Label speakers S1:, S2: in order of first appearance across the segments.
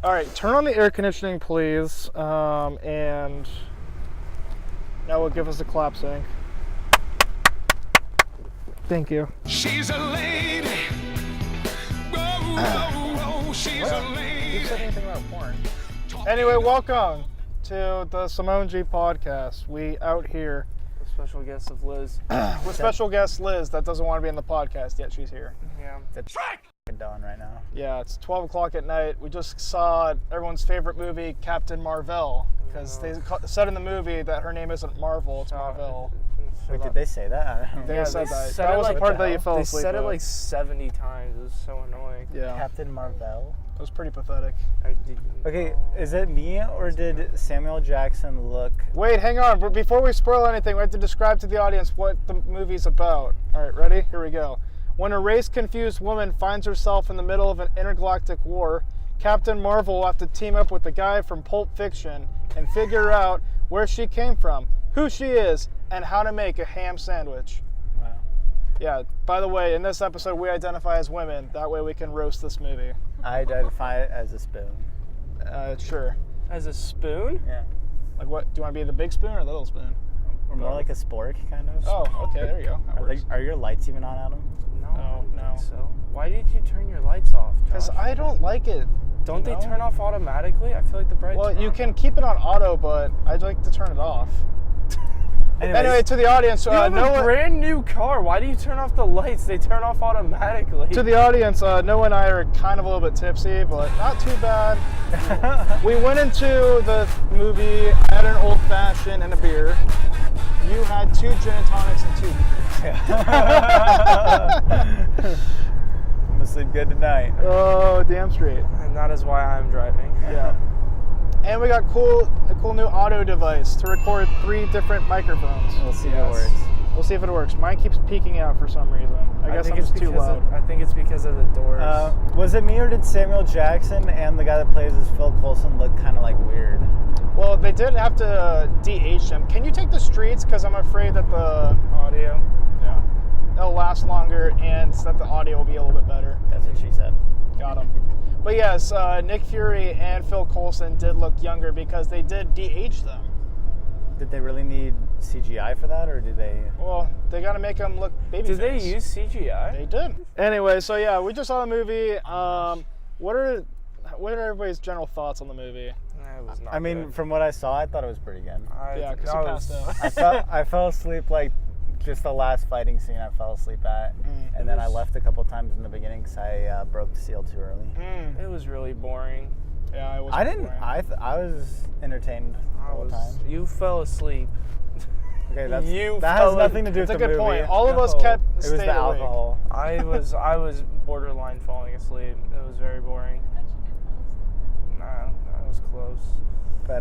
S1: All right, turn on the air conditioning, please, and now we'll give us a clap sync. Thank you.
S2: She's a lady. Whoa, she's a lady.
S1: You said anything about porn? Anyway, welcome to the Simonji podcast. We out here
S3: with special guest of Liz.
S1: with special guest Liz that doesn't want to be in the podcast yet. She's here.
S3: Yeah.
S4: It's dawn right now.
S1: Yeah, it's 12 o'clock at night. We just saw everyone's favorite movie, Captain Marvel, because they said in the movie that her name isn't Marvel, it's Marvel.
S4: Wait, did they say that? I don't know.
S1: They said that.
S3: Said
S1: That
S3: it
S1: was the
S3: like
S1: part that you fell
S3: They
S1: asleep
S3: said it
S1: with.
S3: like 70 times. It was so annoying.
S1: Yeah,
S4: Captain Marvel.
S1: it was pretty pathetic.
S4: Okay, is it me or did Samuel Jackson look...
S1: Wait, hang on. But before we spoil anything, we have to describe to the audience what the movie's about. All right, ready? Here we go. When a race-confused woman finds herself in the middle of an intergalactic war, Captain Marvel will have to team up with the guy from Pulp Fiction and figure out where she came from, who she is, and how to make a ham sandwich.
S4: Wow.
S1: Yeah, by the way, in this episode, we identify as women. That way we can roast this movie.
S4: I identify it as a spoon.
S1: Sure.
S3: As a spoon?
S4: Yeah.
S1: Like what? Do you want to be the big spoon or the little spoon?
S4: Or more like a spork, kind of.
S1: Oh, okay, there you go. That works.
S4: Are your lights even on, Adam?
S3: No, I don't
S1: no.
S3: think so. Why did you turn your lights off,
S1: Because
S3: Josh?
S1: I don't like it.
S3: Don't
S1: you
S3: they
S1: know?
S3: turn off automatically? I feel like the bright.
S1: Well, you can keep it on auto, but I'd like to turn it off. Anyway, to the audience,
S3: You have a brand new car. Why do you turn off the lights? They turn off automatically.
S1: to the audience, Noah and I are kind of a little bit tipsy, but not too bad. We went into the movie. I had an old fashioned and a beer. You had 2 gin and tonics and 2 beers.
S4: I'm gonna sleep good tonight.
S1: Oh, damn straight.
S3: And that is why I'm driving.
S1: Yeah. And we got a cool new audio device to record 3 different microphones.
S4: We'll see if it works.
S1: We'll see if it works. Mine keeps peaking out for some reason. I guess I'm just too loud.
S3: I think it's because of the doors.
S4: Was it me or did Samuel Jackson and the guy that plays as Phil Coulson look kind of like weird?
S1: Well, they did have to de-age him. Can you take the streets? Because I'm afraid that the
S3: audio.
S1: yeah, it'll last longer and that the audio will be a little bit better.
S4: That's what she said.
S1: Got him. But yes, Nick Fury and Phil Coulson did look younger because they did de-age them.
S4: Did they really need CGI for that, or did they...
S1: Well, they got to make them look baby
S3: Did they
S1: face.
S3: use CGI?
S1: They did. Anyway, so yeah, we just saw the movie. What are everybody's general thoughts on the movie?
S3: It was not
S4: I mean,
S3: good.
S4: from what I saw, I thought it was pretty good.
S1: Yeah, because you passed out.
S4: I fell asleep like just the last fighting scene I fell asleep at. And then I left a couple times in the beginning because I broke the seal too early.
S3: It was really boring.
S1: Yeah, it was.
S4: I didn't. I was entertained the whole time.
S3: You fell asleep.
S4: Okay, that
S3: fell
S4: has nothing to do with
S1: That's
S4: the
S1: a good
S4: movie.
S1: point. All of us
S3: No.
S1: kept
S4: It was
S1: stayed
S4: the
S1: awake.
S4: alcohol.
S3: I was borderline falling asleep. It was very boring. Nah, that was close.
S4: But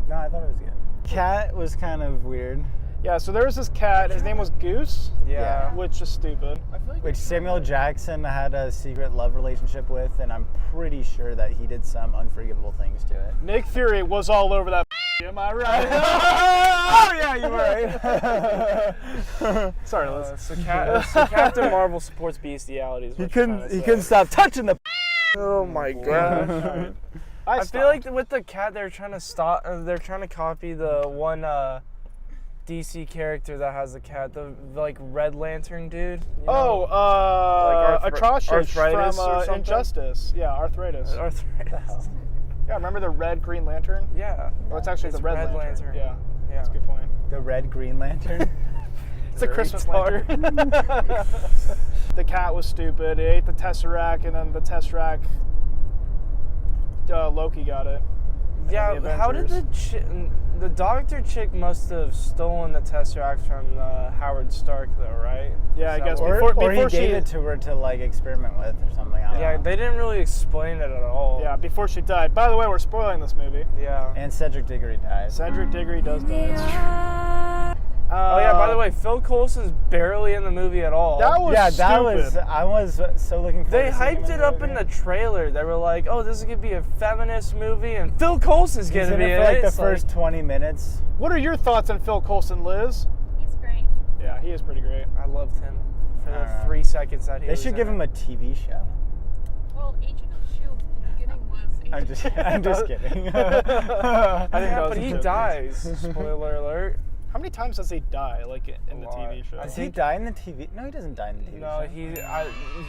S4: no, I thought it was good. Cat was kind of weird.
S1: Yeah, so there was this cat. His name was Goose.
S3: Yeah.
S1: Which is stupid.
S4: Which Samuel Jackson had a secret love relationship with, and I'm pretty sure that he did some unforgivable things to it.
S1: Nick Fury was all over that. Am I right?
S4: Oh yeah, you were right.
S1: Sorry, Liz.
S3: So Captain Marvel supports bestiality. Is what
S4: He
S3: you're trying to
S4: couldn't
S3: say.
S4: stop touching the.
S3: Oh my gosh. I feel
S1: stopped.
S3: like with the cat, they're trying to stop. They're trying to copy the one DC character that has a cat, the like Red Lantern dude. You know? Like
S1: Atrocious
S3: arthritis
S1: from
S3: or something?
S1: Injustice. Yeah, arthritis.
S3: Arthritis.
S1: Yeah, remember the red Green Lantern?
S3: Yeah.
S1: Well, it's actually
S3: It's
S1: the Red
S3: Red
S1: Lantern.
S3: Lantern.
S1: Yeah,
S3: Yeah.
S1: that's a good point.
S4: The Red Green Lantern.
S1: It's a Christmas lantern. The cat was stupid. It ate the Tesseract, and then the Tesseract, Loki got it.
S3: Yeah,
S1: the
S3: how did the doctor chick must have stolen the Tesseract from Howard Stark though, right?
S1: Yeah, I
S3: Is that
S1: guess
S3: what-
S4: or he
S1: before
S4: gave
S1: she,
S4: it to her to like experiment with or something. I don't
S3: Yeah,
S4: know.
S3: they didn't really explain it at all.
S1: yeah, before she died. By the way, we're spoiling this movie.
S3: Yeah.
S4: And Cedric Diggory dies.
S1: Cedric Diggory does die.
S3: Oh yeah, by the way, Phil Coulson's barely in the movie at all.
S1: That was
S4: Yeah,
S1: stupid.
S4: I was so looking forward
S3: They
S4: to seeing him
S3: hyped it up
S4: movie.
S3: in the trailer. They were like, "Oh, this is gonna be a feminist movie," and Phil Coulson's
S4: He's
S3: gonna
S4: in
S3: be
S4: it
S3: in
S4: for like
S3: it.
S4: the
S3: It's
S4: first 20 minutes.
S1: What are your thoughts on Phil Coulson, Liz?
S5: He's great.
S1: Yeah, he is pretty great.
S3: I loved him for the
S4: know.
S3: 3 seconds that he
S4: They
S3: was
S4: should
S3: in
S4: give
S3: it.
S4: him a TV show.
S5: Well, Agent of S.H.I.E.L.D. in the beginning was
S4: I'm just kidding.
S1: I think that was
S3: But
S1: a
S3: he
S1: joke.
S3: dies. Spoiler alert.
S1: How many times does he die, like in the
S3: A lot.
S1: TV show?
S4: Does he die in the TV? No, he doesn't die in the TV
S3: No,
S4: show.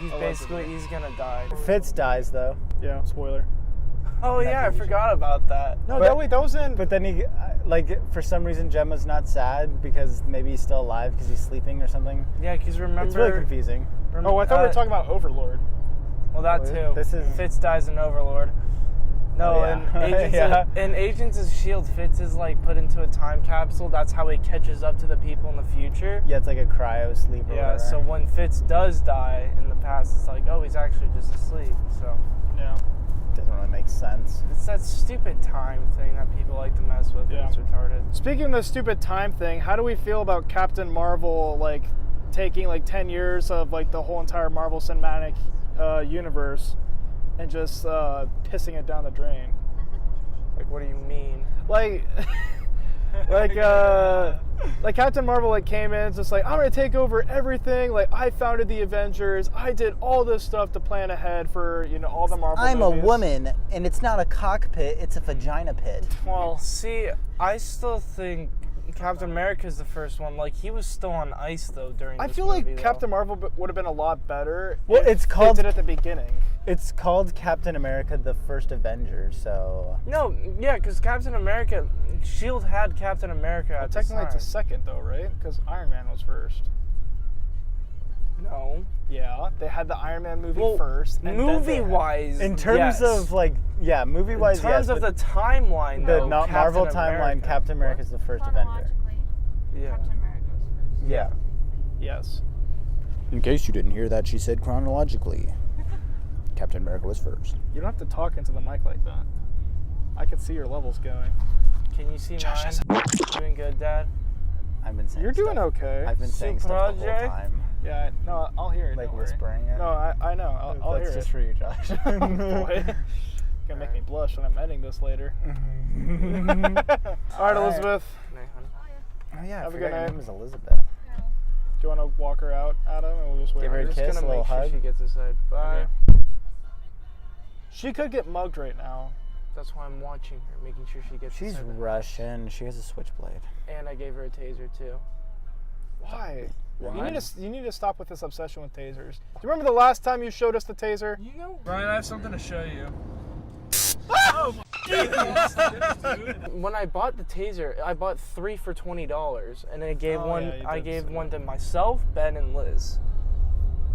S3: he's basically he's gonna die.
S4: Fitz dies though.
S1: Yeah, spoiler.
S3: Oh
S4: That
S3: yeah, I
S4: TV show.
S3: forgot about that.
S1: No,
S4: But-
S1: that was in.
S4: But then he, like, for some reason, Gemma's not sad because maybe he's still alive because he's sleeping or something.
S3: Yeah, because remember.
S4: It's really confusing.
S1: Oh, I thought we were talking about Overlord.
S3: Well, that too.
S4: This is-
S3: Fitz dies in Overlord. No,
S4: Oh, yeah.
S3: in Agents of S.H.I.E.L.D., Fitz is like put into a time capsule. That's how he catches up to the people in the future.
S4: Yeah, it's like a cryo sleep or
S3: Yeah,
S4: whatever.
S3: so when Fitz does die in the past, it's like, oh, he's actually just asleep. So
S1: Yeah.
S4: Doesn't really make sense.
S3: it's that stupid time thing that people like to mess with.
S1: Yeah.
S3: And it's retarded.
S1: Speaking of the stupid time thing, how do we feel about Captain Marvel, like, taking, like, 10 years of, like, the whole entire Marvel Cinematic universe and just pissing it down the drain?
S3: Like, what do you mean?
S1: Like, like Captain Marvel, like, came in, just like, I'm gonna take over everything. Like, I founded the Avengers. I did all this stuff to plan ahead for, you know, all the Marvel movies.
S4: and it's not a cockpit, it's a vagina pit.
S1: Well,
S3: See, I still think Captain America is the first one. Like, he was still on ice, though, during
S1: I
S3: this
S1: feel
S3: movie,
S1: like
S3: though.
S1: Captain Marvel would have been a lot better.
S4: Well,
S1: if
S4: it's called-
S1: they did it at the beginning.
S4: It's called Captain America: The First Avenger, so
S3: No, yeah, because Captain America, S.H.I.E.L.D. had Captain America at the
S1: Technically,
S3: time.
S1: it's a second though, right? Because Iron Man was first.
S3: No.
S1: Yeah, they had the Iron Man movie
S3: Well,
S1: first. And then they had-
S3: movie-wise,
S4: in terms
S3: yes.
S4: of like, yeah, movie-wise,
S3: in terms
S4: yes,
S3: of
S4: but
S3: the timeline,
S4: the
S3: though,
S4: not
S3: Captain
S4: Marvel timeline,
S3: America.
S4: Captain America is the first Avenger.
S5: Chronologically,
S3: Yeah.
S5: Captain America was first.
S4: Yeah.
S1: Yes.
S6: In case you didn't hear that, she said chronologically. Captain America was first.
S1: You don't have to talk into the mic like that. I can see your levels going.
S3: Can you see mine? Doing good, Dad?
S4: I've been saying
S1: You're doing
S4: stuff.
S1: okay.
S4: I've been saying stuff the whole
S3: Project?
S4: time,
S1: Yeah, no, I'll hear it.
S4: like
S1: don't worry.
S4: whispering it.
S1: No, I know. I'll
S4: That's
S1: hear
S4: just
S1: it.
S4: for you, Josh.
S1: Oh, boy. Gonna make me blush when I'm editing this later. All right, Elizabeth.
S3: No, honey.
S4: Oh yeah, I
S1: Have a
S4: forgot
S1: good
S4: your
S1: night.
S4: name is Elizabeth.
S1: Do you want to walk her out, Adam, and we'll just wait?
S4: Give her
S1: on
S4: a
S1: her?
S3: Just
S4: kiss,
S3: gonna
S4: a little
S3: make sure
S4: hug.
S3: she gets aside. Bye.
S1: Okay. She could get mugged right now.
S3: That's why I'm watching her, making sure she gets
S4: She's
S3: aside.
S4: Russian. She has a switchblade.
S3: And I gave her a taser, too.
S1: Why? You
S4: Why?
S1: need to stop with this obsession with tasers. Do you remember the last time you showed us the taser?
S3: You know,
S7: Ryan, I have something to show you.
S3: when I bought the taser, I bought 3 for $20, and I gave
S1: Oh,
S3: one.
S1: yeah, you
S3: I
S1: did
S3: gave
S1: say
S3: one to myself, Ben, and Liz.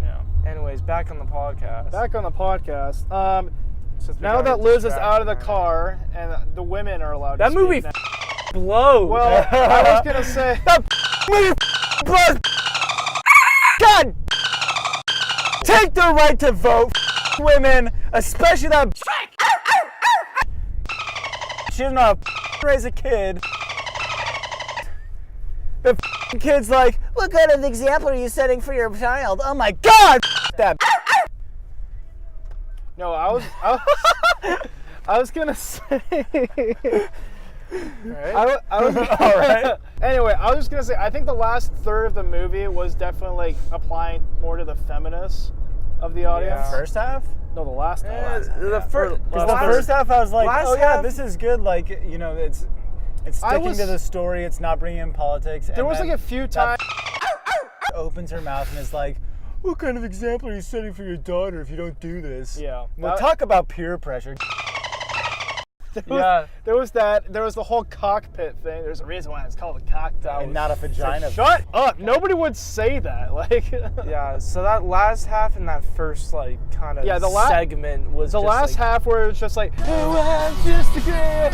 S1: Yeah.
S3: Anyways, back on the podcast.
S1: Back on the podcast.
S3: Since we
S1: Now
S3: got
S1: that Liz is out of the
S3: distracted,
S1: car and the women are allowed
S3: That
S1: to
S3: movie
S1: speak now.
S3: blows.
S1: Well, I was gonna say.
S4: God! Take the right to vote, women, especially that. She doesn't know how to raise a kid. The kid's like, what kind of example are you setting for your child? Oh my God! That.
S1: No, I was gonna say.
S3: Right?
S1: I was all right. Anyway, I was just gonna say I think the last third of the movie was definitely like applying more to the feminists of the audience.
S3: Yeah.
S4: First half?
S1: No, the last half.
S3: The first.
S4: Because the first half I was like,
S3: last
S4: oh yeah,
S3: half-
S4: this is good. Like, you know, it's sticking
S1: was-
S4: to the story. It's not bringing in politics.
S1: There was like a few times.
S4: opens her mouth and is like, what kind of example are you setting for your daughter if you don't do this?
S1: Yeah.
S4: We'll talk about peer pressure.
S3: Yeah.
S1: There was that. There was the whole cockpit thing. There's a reason why it's called a cockpit.
S4: And not a vagina.
S1: Shut up! Nobody would say that. Like.
S3: Yeah. So that last half and that first like kind of
S1: Yeah, the
S3: segment was
S1: The
S3: just,
S1: last
S3: like,
S1: half where it's just like, oh, I'm just a girl.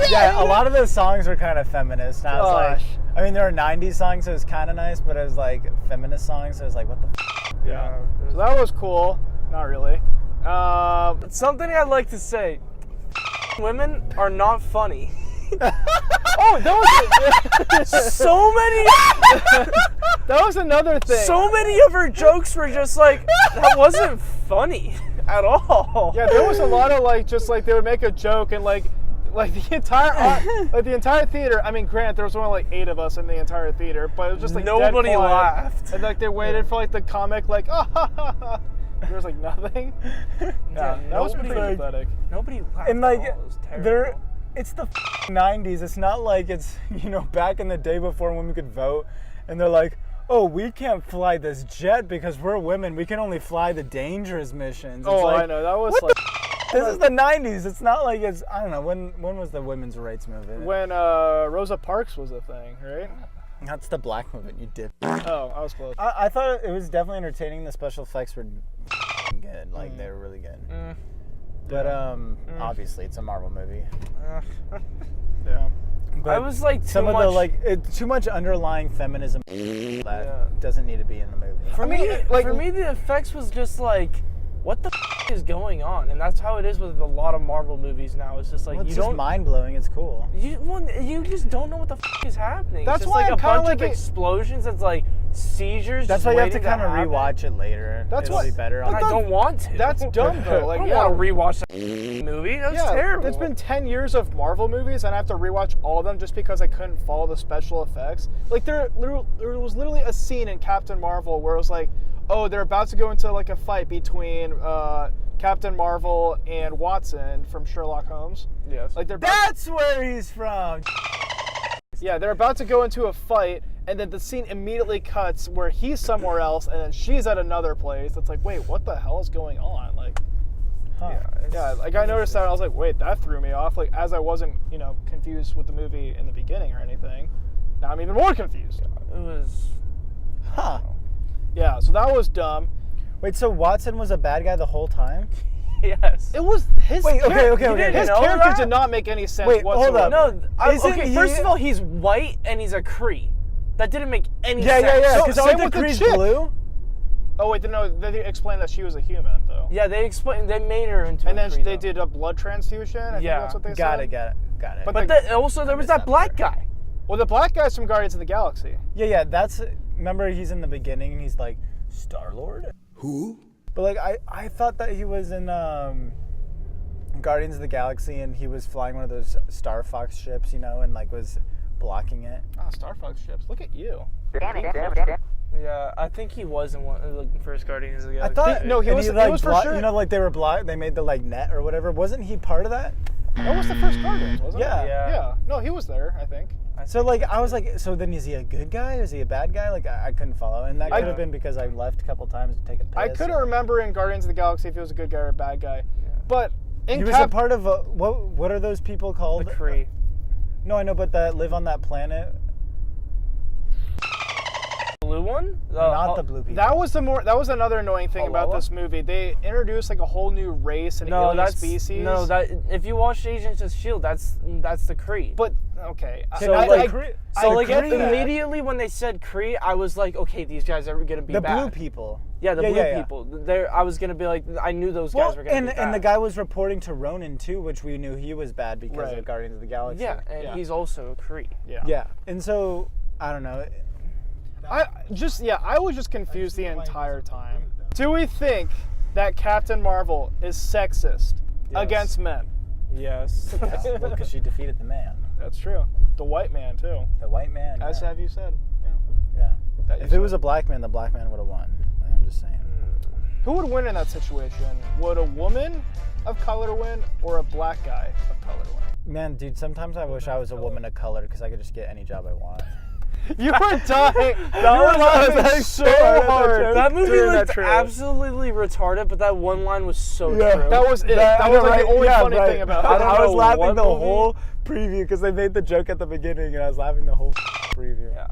S4: Yeah, a lot of those songs were kind of feminist. And I was
S1: Gosh.
S4: like, I mean, there were 90s songs, so it was kind of nice, but it was like feminist songs, so it was like, what the f?
S1: Yeah. So that was cool. Not really.
S3: Something I'd like to say: women are not funny.
S1: Oh, that was
S3: So many,
S1: that was another thing.
S3: so many of her jokes were just like that wasn't funny at all.
S1: Yeah, there was a lot of like just like they would make a joke and like the entire theater. I mean, granted, there was only like 8 of us in the entire theater, but it was just like dead
S3: Nobody
S1: quiet.
S3: laughed.
S1: And like they waited for like the comic like There was like nothing.
S3: Yeah,
S1: That was pretty
S3: nobody-
S1: pathetic.
S3: Nobody laughed
S4: And like,
S3: at all. It was terrible.
S4: they're it's the 90s. It's not like it's back in the day before when we could vote, and they're like, oh, we can't fly this jet because we're women. We can only fly the dangerous missions. It's
S1: Oh,
S4: like,
S1: I know. That was
S4: what
S1: like
S4: This is the 90s. It's not like it's, I don't know, when was the women's rights movement?
S1: when Rosa Parks was a thing, right?
S4: That's the black movement, you dip.
S1: Oh, I was close.
S4: I thought it was definitely entertaining. The special effects were good. Like, they were really good. But, obviously, it's a Marvel movie.
S1: Yeah.
S4: But
S3: I was like
S4: some of the, too much underlying feminism that doesn't need to be in the movie.
S3: For me,
S1: like-
S3: for me, the effects was just like, what the is going on? And that's how it is with a lot of Marvel movies now. It's just like
S4: Well, it's
S3: you
S4: just
S3: don't.
S4: mind-blowing. It's cool.
S3: You just don't know what the is happening.
S1: That's
S3: it's just
S1: why
S3: like
S1: I'm
S3: a
S1: kinda
S3: bunch
S1: like
S3: of
S1: it-
S3: explosions. It's like seizures.
S4: That's
S3: just
S4: why you have to
S3: waiting
S4: kind of
S3: happen.
S4: rewatch it later.
S1: That's
S4: It'll
S1: what-
S4: be better.
S3: And I don't want to.
S1: That's dumb though. Like,
S3: I don't
S1: yeah,
S3: want to rewatch that movie. That was terrible.
S1: It's been 10 years of Marvel movies, and I have to rewatch all of them just because I couldn't follow the special effects. Like, there was literally a scene in Captain Marvel where it was like, oh, they're about to go into like a fight between Captain Marvel and Watson from Sherlock Holmes.
S3: Yes.
S1: Like,
S4: That's where he's from.
S1: yeah, they're about to go into a fight, and then the scene immediately cuts where he's somewhere else, and then she's at another place. It's like, wait, what the hell is going on? Like, yeah, like I noticed that, and I was like, wait, that threw me off. Like, as I wasn't, confused with the movie in the beginning or anything, now I'm even more confused.
S3: It was.
S4: Huh.
S1: Yeah, so that was dumb.
S4: Wait, so Watson was a bad guy the whole time?
S3: Yes.
S1: It was his.
S4: Wait, okay.
S3: didn't
S1: His
S3: know
S1: character
S3: that?
S1: did not make any sense
S4: Wait, hold
S1: whatsoever.
S4: up.
S3: No,
S4: Isn't
S3: okay.
S4: he-
S3: First of all, he's white and he's a Cree. That didn't make any
S4: Yeah,
S3: sense.
S4: yeah.
S1: So,
S4: Because
S1: same
S4: aren't the
S1: with the
S4: Kree's
S1: chick.
S4: blue?
S1: Oh wait, no, they explained that she was a human though.
S3: Yeah, they explained. They made her into.
S1: And
S3: a
S1: then
S3: Cree,
S1: they
S3: though.
S1: did a blood transfusion. I think
S3: Yeah.
S1: that's what they
S4: Got
S1: said.
S4: it.
S1: But
S3: But also there was that black guy.
S1: Well, the black guy's from Guardians of the Galaxy.
S4: Yeah, that's, remember he's in the beginning and he's like, Star-Lord?
S2: Who?
S4: But like, I thought that he was in Guardians of the Galaxy and he was flying one of those Star Fox ships, and like was blocking it.
S1: Ah, Star Fox ships. Look at you.
S3: Yeah, I think he was in one of the first Guardians of the
S4: I
S3: Galaxy.
S4: thought,
S1: no, he
S4: and
S1: was- he
S4: like,
S1: was for sure.
S4: like they were blocked, they made the like net or whatever. Wasn't he part of that?
S1: That was the first Guardians, wasn't
S4: Yeah.
S1: it?
S3: Yeah.
S1: Yeah. No, he was there, I think.
S4: So like, I was like, so then is he a good guy or is he a bad guy? Like, I couldn't follow. And that could
S1: Yeah.
S4: have been because I left a couple times to take a piss.
S1: I couldn't remember in Guardians of the Galaxy if he was a good guy or a bad guy. But in
S4: He was a part of what are those people called?
S3: the Cree.
S4: No, I know, but that live on that planet.
S3: Blue one?
S4: Not the blue people.
S1: That was another annoying thing about
S3: Alola?
S1: this movie. They introduced like a whole new race and
S3: No,
S1: alien
S3: that's
S1: species.
S3: no. That if you watched Agents of Shield, that's the Cree.
S1: But okay.
S3: So,
S1: I
S3: like,
S1: get
S3: Like
S1: that.
S3: immediately when they said Cree, I was like, okay, these guys are gonna be
S4: the
S3: bad.
S4: blue people.
S3: Yeah, the blue people. I was gonna be like, I knew those guys were gonna be bad.
S4: and the guy was reporting to Ronan too, which we knew he was bad because
S1: Right.
S4: of Guardians of the Galaxy.
S3: Yeah, and
S1: Yeah.
S3: he's also a Cree.
S1: Yeah.
S4: Yeah, and so I don't know.
S1: I was just confused the entire time. Do we think that Captain Marvel is sexist against men?
S3: Yes.
S4: Well, because she defeated the man,
S1: That's true. The white man too.
S4: the white man.
S1: As
S4: yeah.
S1: have you said. Yeah.
S4: Yeah.
S1: That you
S4: If it was
S1: said.
S4: a black man, the black man would have won. I'm just saying.
S1: Who would win in that situation? Would a woman of color win or a black guy of color win?
S4: Man, dude, sometimes I wish I was a woman of color because I could just get any job I want.
S1: You were dying.
S4: that was
S1: so hard.
S3: That movie
S1: during
S3: looked
S1: that trailer.
S3: absolutely retarded, but that one line was so
S4: Yeah.
S3: true.
S1: That was it. That was like the only funny thing about
S4: I,
S1: it.
S4: I was
S3: know
S4: laughing
S3: what
S4: the
S3: movie.
S4: whole preview because they made the joke at the beginning, and I was laughing the whole preview.
S3: Yeah.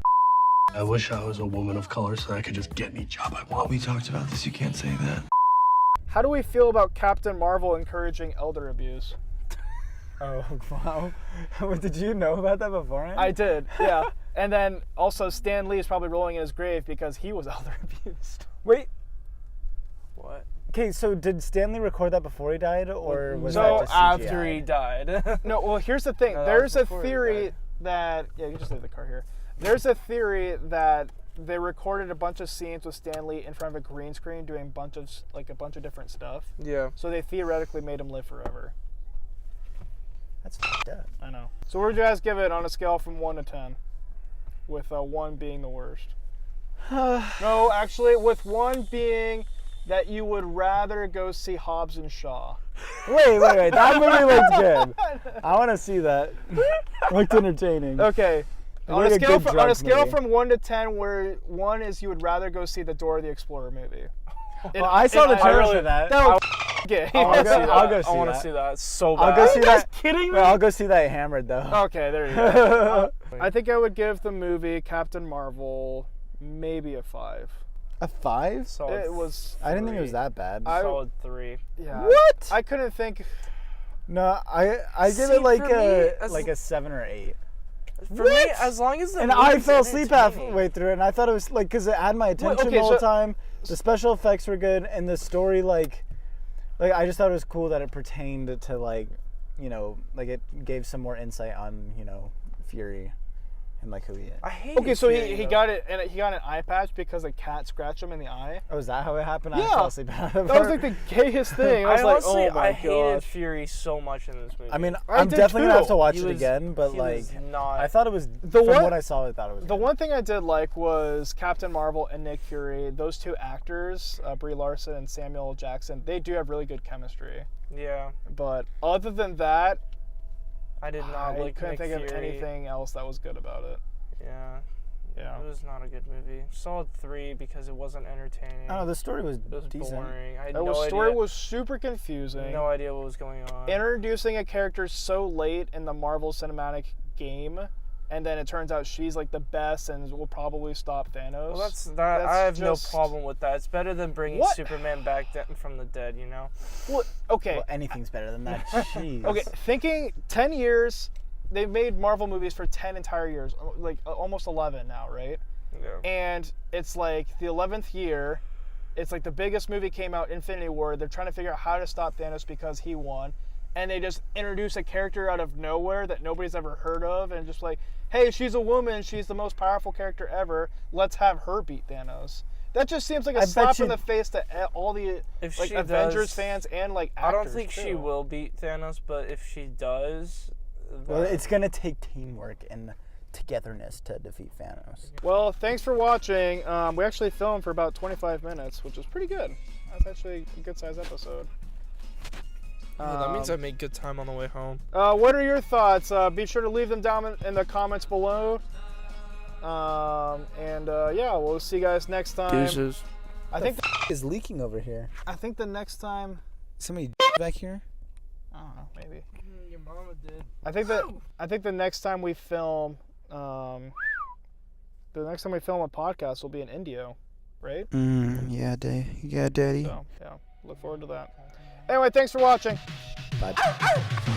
S5: I wish I was a woman of color so I could just get any job I want.
S2: We talked about this, you can't say that.
S1: How do we feel about Captain Marvel encouraging elder abuse?
S4: Oh, wow. Did you know about that beforehand?
S1: I did, yeah. And then also Stan Lee is probably rolling in his grave because he was elder abused.
S4: Wait,
S3: What?
S4: okay, so did Stanley record that before he died, or was
S1: No,
S4: that just CGI?
S3: After he died.
S1: No, well, here's the thing.
S3: No, that
S1: There's
S3: was
S1: a
S3: before he
S1: theory
S3: died.
S1: that you can just leave the car here. There's a theory that they recorded a bunch of scenes with Stan Lee in front of a green screen doing a bunch of different stuff.
S3: Yeah.
S1: So they theoretically made him live forever.
S4: That's f***ed up.
S1: I know. So where would you guys give it on a scale from 1 to 10? With 1 being the worst. No, actually, with 1 being that you would rather go see Hobbs and Shaw.
S4: Wait. That movie looked good. I want to see that. Looked entertaining.
S1: Okay. On
S4: Like
S1: a
S4: a
S1: scale,
S4: good
S1: from, on a
S4: drug
S1: scale
S4: movie.
S1: from 1 to 10, where 1 is you would rather go see the Dora the Explorer movie.
S4: Well, I saw the trailer for that.
S1: That was gay.
S4: I'll go see
S3: I want to
S4: that.
S3: see that so
S4: I'll
S3: bad.
S4: go
S1: Are
S4: see
S1: you guys
S4: that.
S1: kidding me?
S4: Well, I'll go see that Hammered though.
S1: Okay, there you go. I think I would give the movie Captain Marvel maybe a 5.
S6: A 5?
S3: Solid
S1: It was.
S4: I didn't think it was that bad.
S3: solid 3.
S1: Yeah.
S4: What?
S1: I couldn't think.
S4: No, I give
S3: See,
S4: it like
S3: for me, as-
S4: a 7 or 8.
S3: For me, as long as the
S4: And I
S3: movie's
S4: fell asleep
S3: entertaining.
S4: halfway through it, and I thought it was like because it had my attention
S1: okay,
S4: the whole
S1: so-
S4: time. The special effects were good, and the story like I just thought it was cool that it pertained to like it gave some more insight on Fury and like who he is.
S3: I hate
S1: Okay, so
S3: Fury,
S1: he
S3: though.
S1: got it, and he got an eye patch because a cat scratched him in the eye.
S4: Oh, is that how it happened?
S1: Yeah.
S4: I fell asleep.
S1: That was like the gayest thing. I was like,
S3: honestly,
S1: oh my
S3: I hated
S1: gosh.
S3: Fury so much in this movie.
S4: I mean,
S1: I
S4: I'm
S1: did
S4: definitely gonna have
S1: too.
S4: to watch
S3: He
S4: it
S3: was-
S4: again, but
S3: he
S4: like
S3: was not.
S4: I thought it was
S1: The
S4: from
S1: one-
S4: what I saw. I thought it was
S1: The
S4: good.
S1: one thing I did like was Captain Marvel and Nick Fury. Those two actors, Brie Larson and Samuel L. Jackson, they do have really good chemistry.
S3: Yeah,
S1: But other than that,
S3: I did not
S1: I
S3: like
S1: couldn't
S3: Nick
S1: think of
S3: Fury.
S1: anything else that was good about it.
S3: Yeah,
S1: Yeah.
S3: it was not a good movie. Solid 3 because it wasn't entertaining.
S4: I don't know. The story was
S3: It was
S4: decent.
S3: boring. I had
S1: The
S3: no
S1: story
S3: idea.
S1: was super confusing.
S3: No idea what was going on.
S1: Introducing a character so late in the Marvel Cinematic game, and then it turns out she's like the best and will probably stop Thanos.
S3: Well, that's that.
S1: That's
S3: I have
S1: just-
S3: no problem with that. It's better than bringing
S1: What?
S3: Superman back from the dead. You know.
S1: Well, okay.
S4: Well, anything's better than that. Jeez.
S1: Okay, thinking 10 years, they've made Marvel movies for 10 entire years, like almost 11 now, right?
S3: Yeah.
S1: And it's like the 11th year, it's like the biggest movie came out, Infinity War. They're trying to figure out how to stop Thanos because he won. And they just introduce a character out of nowhere that nobody's ever heard of, and just like, hey, she's a woman, she's the most powerful character ever, let's have her beat Thanos. That just seems like a
S4: I bet
S1: slap in
S4: you-
S1: the face to all the
S3: If
S1: like
S3: she
S1: Avengers
S3: does-
S1: fans and like
S3: I
S1: actors
S3: don't think she
S1: too.
S3: will beat Thanos, but if she does,
S4: Well,
S3: then-
S4: it's gonna take teamwork and togetherness to defeat Thanos.
S1: Well, thanks for watching. We actually filmed for about 25 minutes, which was pretty good. That's actually a good sized episode.
S3: Well, that means I made good time on the way home.
S1: What are your thoughts? Be sure to leave them down in the comments below. Yeah, we'll see you guys next time.
S3: Deuces.
S1: I think
S6: Is leaking over here.
S1: I think the next time,
S6: Somebody back here?
S1: I don't know, maybe.
S3: Your mama did.
S1: I think the next time we film, the next time we film a podcast will be in India, right?
S6: Yeah, Daddy.
S1: So yeah, look forward to that. Anyway, thanks for watching.
S6: Bye.